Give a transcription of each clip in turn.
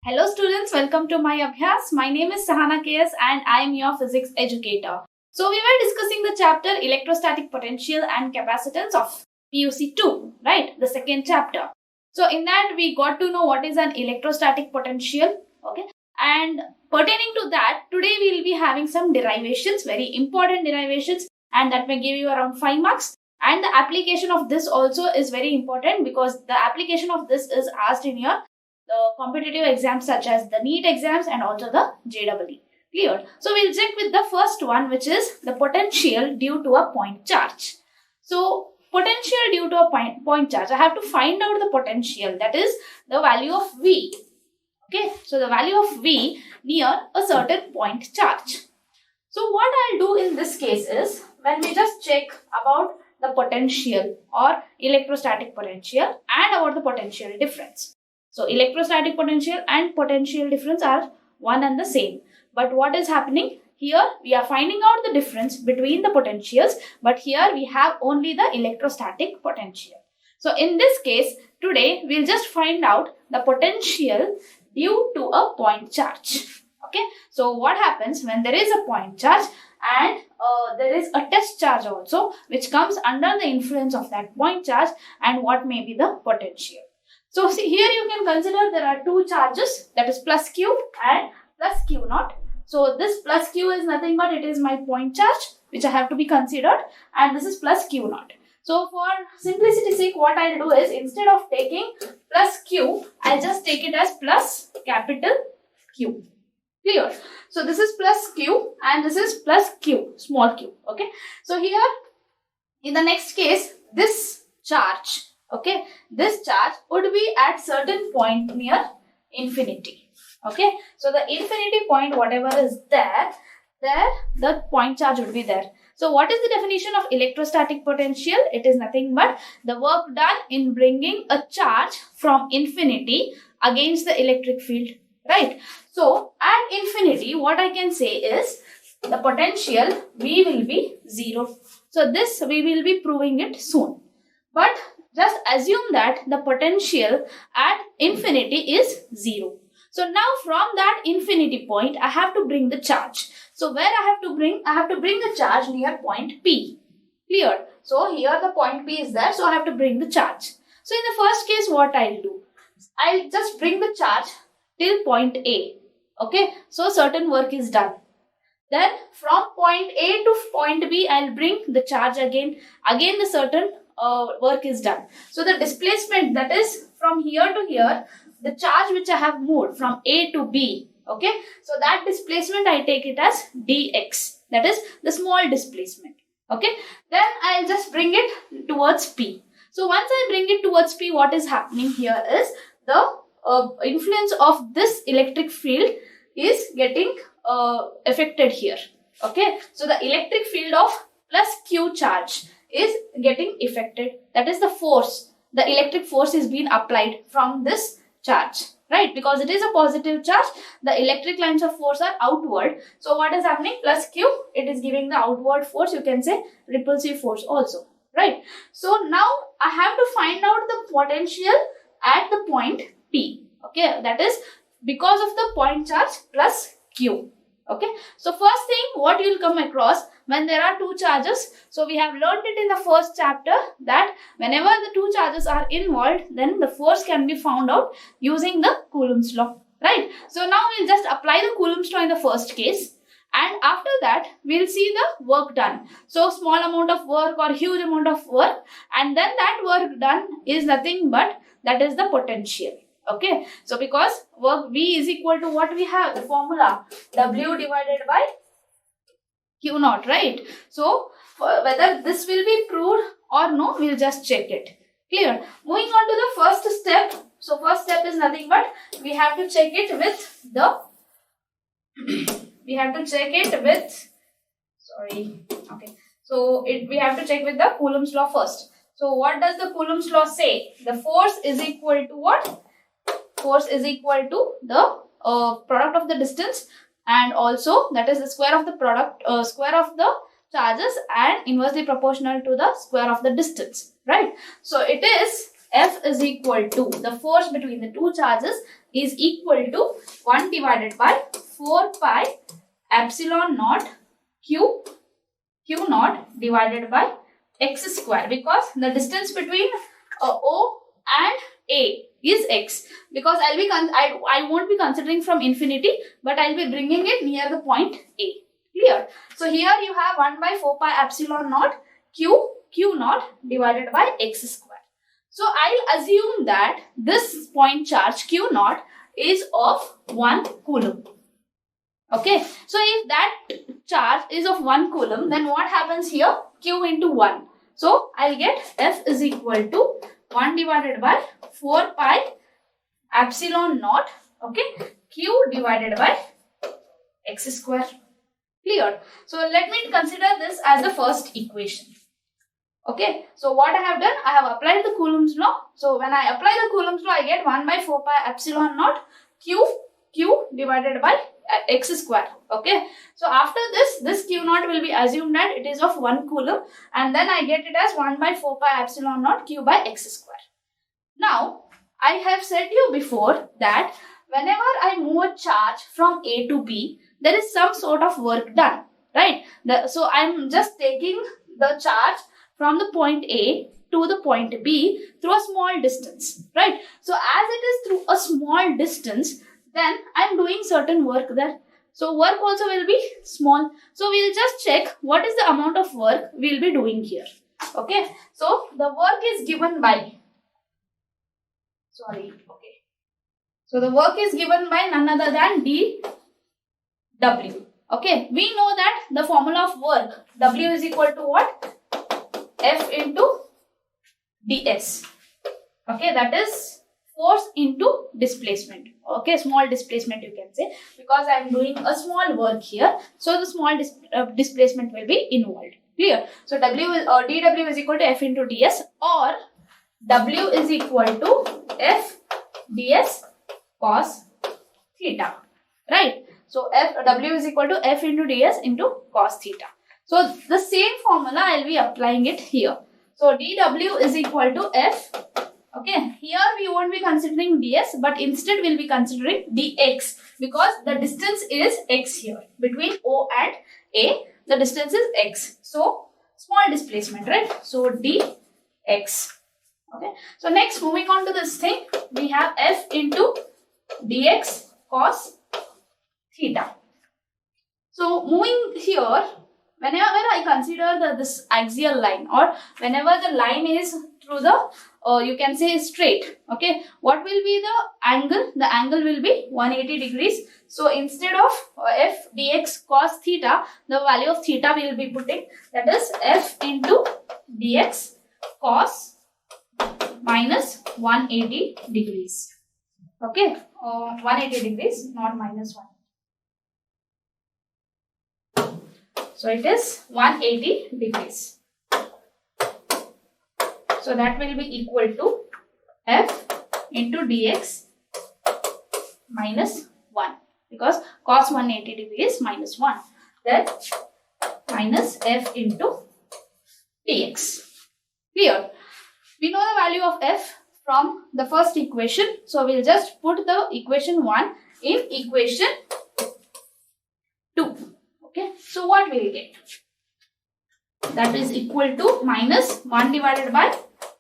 Hello students, welcome to my Abhyas. My name is Sahana KS and I am your physics educator. So we were discussing the chapter Electrostatic Potential and Capacitance of PUC 2, right? The second chapter. So in that we got to know what is an electrostatic potential, okay? And pertaining to that, today we will be having some derivations, very important derivations, and that may give you around 5 marks. And the application of this also is very important because the application of this is asked in your competitive exams such as the NEET exams and also the JEE. Clear? So we'll check with the first one, which is the potential due to a point charge. So potential due to a point charge, I have to find out the potential, that is the value of V. Okay, so the value of V near a certain point charge. So what I'll do in this case is, when we just check about the potential or electrostatic potential and about the potential difference. So electrostatic potential and potential difference are one and the same. But what is happening here? We are finding out the difference between the potentials, but here we have only the electrostatic potential. So in this case, today we'll just find out the potential due to a point charge. Okay. So what happens when there is a point charge and there is a test charge also, which comes under the influence of that point charge, and what may be the potential. So see, here you can consider there are two charges, that is plus Q and plus Q naught. So this plus Q is nothing but it is my point charge which I have to be considered, and this is plus Q naught. So for simplicity's sake, what I'll do is, instead of taking plus Q, I'll just take it as plus capital Q. Clear? So this is plus Q and this is plus Q, small q. Okay. So here in the next case, this charge, okay, this charge would be at certain point near infinity. Okay, so the infinity point, whatever is there, the point charge would be there. So what is the definition of electrostatic potential? It is nothing but the work done in bringing a charge from infinity against the electric field, right? So at infinity, what I can say is the potential V will be 0. So this we will be proving it soon. But just assume that the potential at infinity is 0. So now from that infinity point, I have to bring the charge. So where I have to bring the charge near point P. Clear? So here the point P is there, so I have to bring the charge. So in the first case, what I'll do? I'll just bring the charge till point A. Okay, so certain work is done. Then from point A to point B, I'll bring the charge again. Again the certain work is done. So the displacement, that is from here to here, the charge which I have moved from A to B, okay, so that displacement I take it as dx, that is the small displacement. Okay, then I'll just bring it towards P. So once I bring it towards P, what is happening here is the influence of this electric field is getting affected here. Okay, so the electric field of plus Q charge is getting affected. That is the force. The electric force is being applied from this charge, right? Because it is a positive charge, the electric lines of force are outward. So what is happening? Plus Q, it is giving the outward force. You can say repulsive force also, right? So now I have to find out the potential at the point P. Okay, that is because of the point charge plus Q. Okay, so first thing what you will come across when there are two charges. So we have learned it in the first chapter that whenever the two charges are involved, then the force can be found out using the Coulomb's law, right? So now we'll just apply the Coulomb's law in the first case, and after that we'll see the work done. So small amount of work or huge amount of work, and then that work done is nothing but that is the potential. Okay, so because work V is equal to what we have, the formula W divided by Q naught, right? So whether this will be proved or no, we'll just check it. Clear? Moving on to the first step. So first step is nothing but we have to check it with the we have to check with the Coulomb's law first. So what does the Coulomb's law say? The force is equal to what? Force is equal to the product of the distance, and also that is the square of the product, square of the charges, and inversely proportional to the square of the distance, right? So it is F is equal to, the force between the two charges is equal to 1 divided by 4 pi epsilon naught Q naught divided by x square, because the distance between O and A is x, because I won't be considering from infinity, but I'll be bringing it near the point A. Clear? So here you have 1 by 4 pi epsilon naught Q naught divided by x square. So I'll assume that this point charge Q naught is of 1 coulomb. Okay, so if that charge is of 1 coulomb, then what happens here? Q into 1. So I'll get F is equal to 1 divided by 4 pi epsilon naught, okay, Q divided by x square. Clear? So let me consider this as the first equation. Okay, so what I have done, I have applied the Coulomb's law. So when I apply the Coulomb's law, I get 1 by 4 pi epsilon naught Q divided by x square. Okay, so after this Q naught will be assumed that it is of 1 coulomb, and then I get it as 1 by 4 pi epsilon naught Q by x square. Now, I have said you before that whenever I move a charge from A to B, there is some sort of work done, right? So I am just taking the charge from the point A to the point B through a small distance, right? So as it is through a small distance, then I am doing certain work there. So work also will be small. So we will just check what is the amount of work we will be doing here. Okay. So the work is given by, so the work is given by none other than dW. Okay. We know that the formula of work, W is equal to what? F into ds. Okay, that is force into displacement. Okay, small displacement you can say, because I am doing a small work here, so the small displacement will be involved. Clear? So dW is equal to F into ds, or W is equal to F ds cos theta. Right? So W is equal to F into ds into cos theta. So the same formula I will be applying it here. So dW is equal to F. Okay, here we won't be considering ds, but instead we'll be considering dx, because the distance is x here. Between O and A, the distance is x. So small displacement, right? So dx. Okay, so next, moving on to this thing, we have F into dx cos theta. So moving here, whenever I consider this axial line, or whenever the line is through the, you can say straight, okay, what will be the angle? The angle will be 180 degrees. So instead of F dx cos theta, the value of theta we will be putting, that is F into dx cos minus 180 degrees. Okay, 180 degrees, not minus 1. So it is 180 degrees. So that will be equal to F into dx minus 1, because cos 180 degrees minus 1. Then minus F into dx. Clear? We know the value of F from the first equation. So we'll just put the equation 1 in equation 2. Okay, so what will you get? That is equal to minus 1 divided by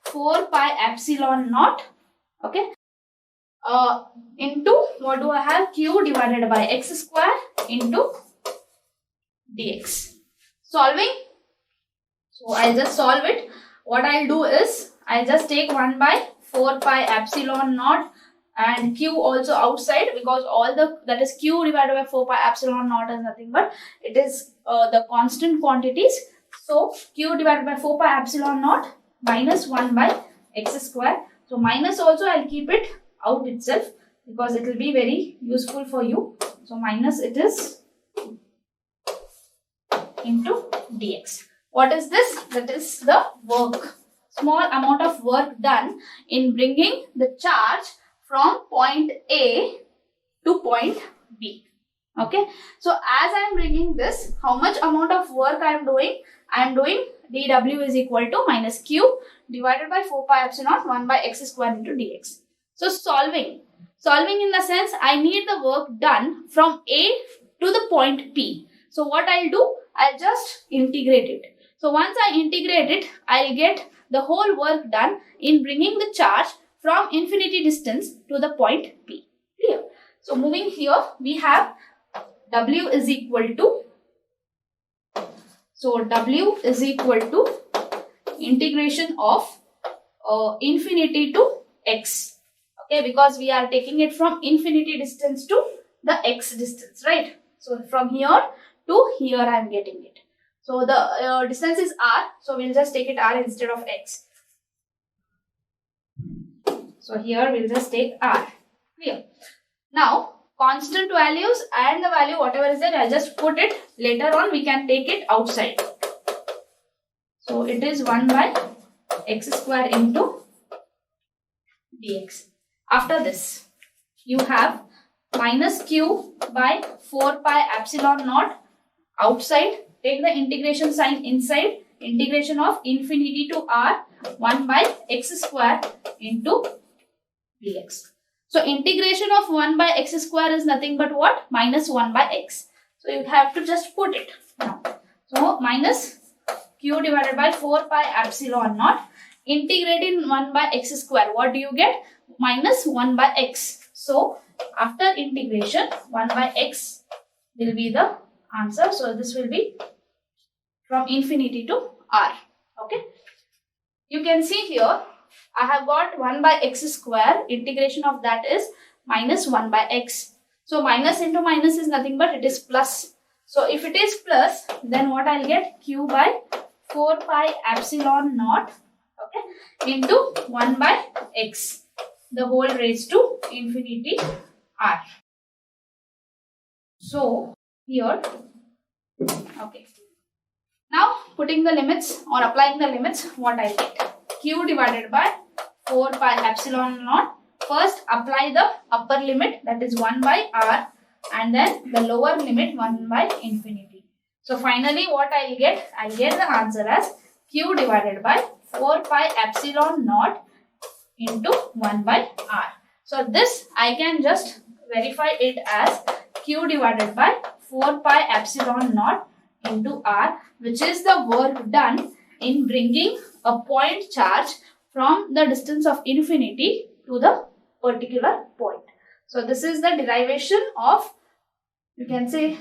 4 pi epsilon naught, okay, into, what do I have? Q divided by x square into dx. Solving. So I'll just solve it. What I'll do is, I'll just take 1 by 4 pi epsilon naught and Q also outside, because all that is Q divided by 4 pi epsilon naught is nothing but it is the constant quantities. So Q divided by 4 pi epsilon naught minus 1 by x square. So minus also I'll keep it out itself, because it will be very useful for you. So minus it is into dx. What is this? That is the work. Small amount of work done in bringing the charge from point A to point B. Okay. So as I am bringing this, how much amount of work I am doing? I am doing dw is equal to minus q divided by 4 pi epsilon 1 by x square into dx. So solving in the sense I need the work done from A to the point P. So what I'll do, I'll just integrate it. So once I integrate it, I'll get the whole work done in bringing the charge from infinity distance to the point P. Clear? So moving here, we have W is equal to, integration of infinity to x. Okay, because we are taking it from infinity distance to the x distance, right? So from here to here I am getting it. So the distance is r, so we'll just take it r instead of x. So here we'll just take r. Clear? Now constant values and the value whatever is there, I'll just put it. Later on we can take it outside. So it is 1 by x square into dx. After this, you have minus q by 4 pi epsilon naught outside. Take the integration sign inside. Integration of infinity to r 1 by x square into dx. So integration of 1 by x square is nothing but what? Minus 1 by x. So you have to just put it now. So minus q divided by 4 pi epsilon naught. Integrating 1 by x square. What do you get? Minus 1 by x. So after integration, 1 by x will be the answer. So this will be from infinity to r. Okay. You can see here, I have got 1 by x square. Integration of that is minus 1 by x. So minus into minus is nothing but it is plus. So if it is plus, then what I'll get? Q by 4 pi epsilon naught, okay, into 1 by x, the whole raised to infinity r. So here, okay. Now putting the limits or applying the limits, what I get? Q divided by 4 pi epsilon naught. First apply the upper limit, that is 1 by r, and then the lower limit 1 by infinity. So finally what I'll get? I'll get the answer as Q divided by 4 pi epsilon naught into 1 by r. So this I can just verify it as Q divided by 4 pi epsilon naught into r, which is the work done in bringing a point charge from the distance of infinity to the particular point. So this is the derivation of, you can say,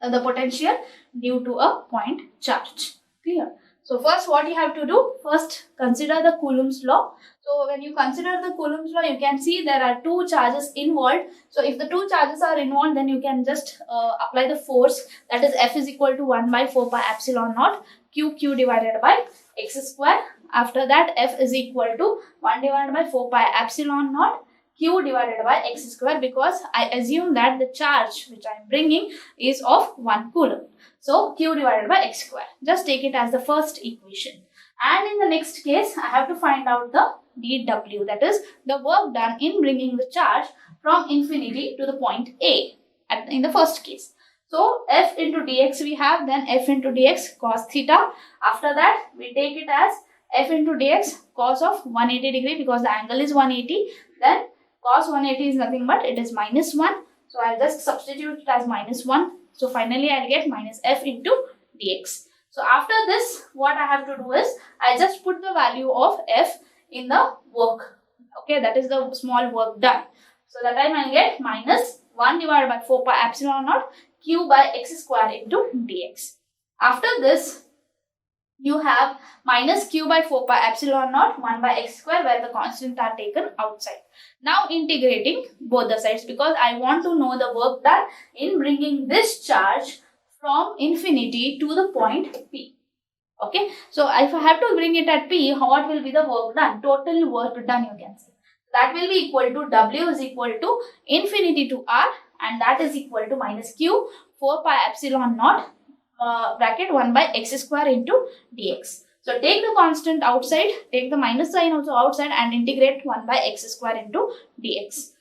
the potential due to a point charge. Clear? So first what you have to do, first consider the Coulomb's law. So when you consider the Coulomb's law, you can see there are two charges involved. So if the two charges are involved, then you can just apply the force, that is F is equal to 1 by 4 pi epsilon naught Q divided by x square. After that F is equal to 1 divided by 4 pi epsilon naught Q divided by x square, because I assume that the charge which I am bringing is of 1 coulomb. So Q divided by x square. Just take it as the first equation. And in the next case, I have to find out the dW, that is the work done in bringing the charge from infinity to the point A in the first case. So F into dx we have, then F into dx cos theta. After that we take it as F into dx cos of 180 degree, because the angle is 180. Then cos 180 is nothing but it is minus 1. So I'll just substitute it as minus 1. So finally I'll get minus F into dx. So after this, what I have to do is, I just put the value of F in the work. Okay, that is the small work done. So that time I'll get minus 1 divided by 4 pi epsilon naught Q by x square into dx. After this, you have minus Q by 4 pi epsilon naught 1 by x square, where the constants are taken outside. Now integrating both the sides, because I want to know the work done in bringing this charge from infinity to the point P. Okay, so if I have to bring it at P, what will be the work done? Total work done, you can say. That will be equal to W is equal to infinity to R, and that is equal to minus Q 4 pi epsilon naught bracket 1 by x square into dx. So take the constant outside, take the minus sign also outside, and integrate 1 by x square into dx.